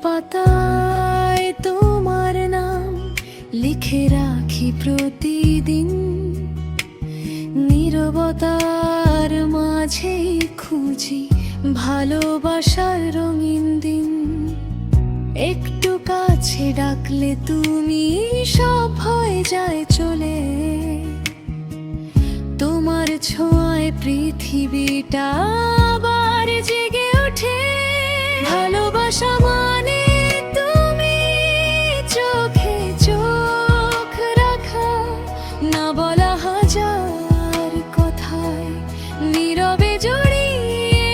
পাতায় তোমার নাম লিখে রাখি প্রতিদিন, নীরবতার মাঝেই খুঁজি ভালোবাসার রঙিন দিন। একটু কাছে ডাকলে তুমি সব হয়ে যায় চলে, তোমার ছোঁয়ায় পৃথিবীটা আবার জেগে ওঠে। ভালোবাসা মানে তুমি চোখে চোখ রাখা, না বলা হাজার কথায় নীরবে জড়িয়ে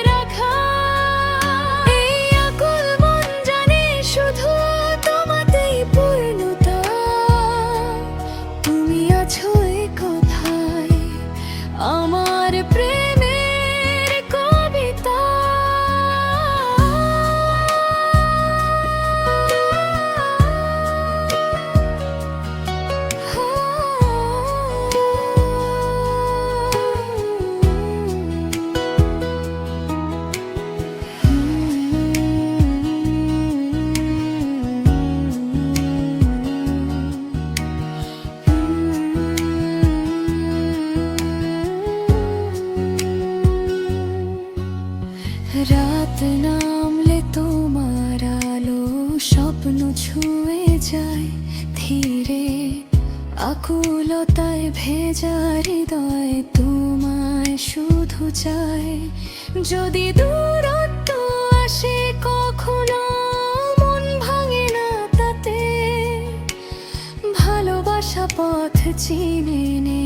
রাখা। এই আকুল মন জানে শুধু তোমাতেই পূর্ণতা, তুমি আছো এই কথায় আমার প্রেমের কবিতা। রাত নামলে তোমার আলো স্বপ্ন ছুঁয়ে যায় ধীরে, আকুলতায় ভেজা হৃদয় তোমায় শুধু চায়। যদি দূরত্ব আসে কখনো মন ভাঙে না তাতে, ভালোবাসা পথ চিনে নে